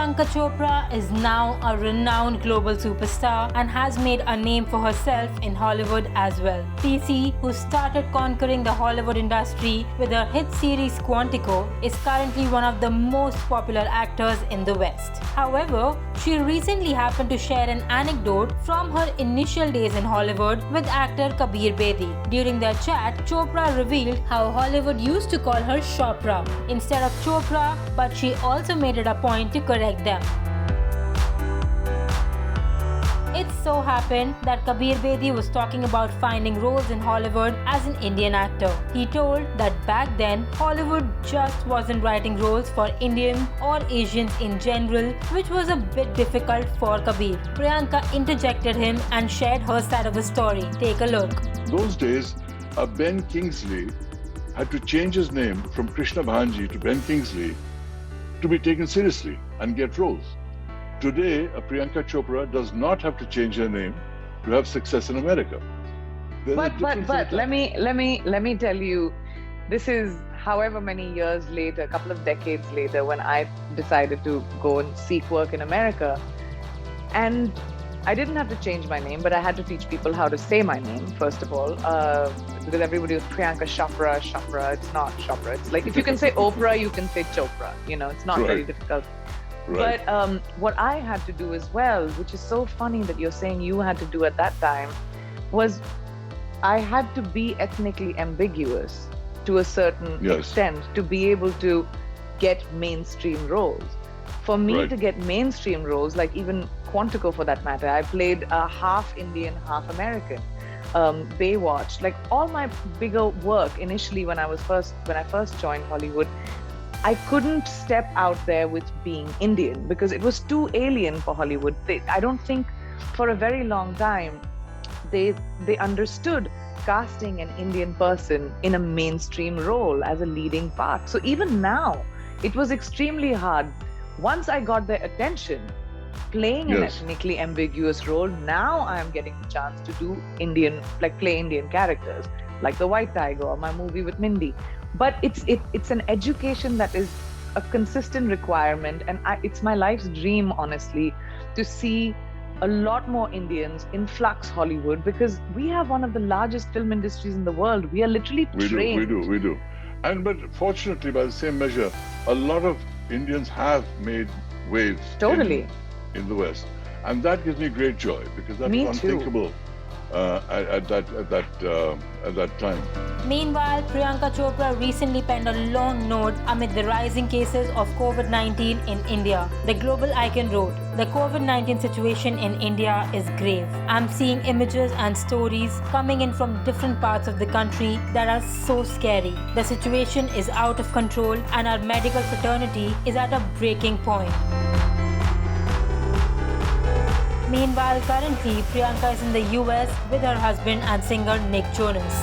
Priyanka Chopra is now a renowned global superstar and has made a name for herself in Hollywood as well. PC, who started conquering the Hollywood industry with her hit series Quantico, is currently one of the most popular actors in the West. However, she recently happened to share an anecdote from her initial days in Hollywood with actor Kabir Bedi. During their chat, Chopra revealed how Hollywood used to call her Chopra instead of Chopra, but she also made it a point to correct them. It so happened that Kabir Bedi was talking about finding roles in Hollywood as an Indian actor. He told that back then, Hollywood just wasn't writing roles for Indian or Asians in general, which was a bit difficult for Kabir. Priyanka interjected him and shared her side of the story. Take a look. Those days, Ben Kingsley had to change his name from Krishna Bhanji to Ben Kingsley to be taken seriously and get roles. Today, a Priyanka Chopra does not have to change her name to have success in America. But let me tell you, this is however many years later, a couple of decades later, when I decided to go and seek work in America. And I didn't have to change my name, but I had to teach people how to say my name, first of all, because everybody was Priyanka Chopra. It's not Chopra. It's like, if you can say Oprah, you can say Chopra. It's not very difficult. Right. But what I had to do as well, which is so funny that you're saying you had to do at that time, was I had to be ethnically ambiguous to a certain extent to be able to get mainstream roles. For me to get mainstream roles, like even Quantico for that matter, I played half Indian, half American. Baywatch, like all my bigger work initially when I first joined Hollywood, I couldn't step out there with being Indian because it was too alien for Hollywood. I don't think for a very long time they understood casting an Indian person in a mainstream role as a leading part. So even now, it was extremely hard. Once I got their attention, playing an ethnically ambiguous role, now I am getting the chance to do play Indian characters, like The White Tiger or my movie with Mindy. But it's an education that is a consistent requirement, and it's my life's dream, honestly, to see a lot more Indians influx Hollywood, because we have one of the largest film industries in the world. We are literally trained. We do. But fortunately, by the same measure, a lot of Indians have made waves in the West, and that gives me great joy because that was unthinkable at that time. Meanwhile, Priyanka Chopra recently penned a long note amid the rising cases of COVID-19 in India. The global icon wrote, "The COVID-19 situation in India is grave. I'm seeing images and stories coming in from different parts of the country that are so scary. The situation is out of control and our medical fraternity is at a breaking point." Meanwhile, currently, Priyanka is in the US with her husband and singer Nick Jonas.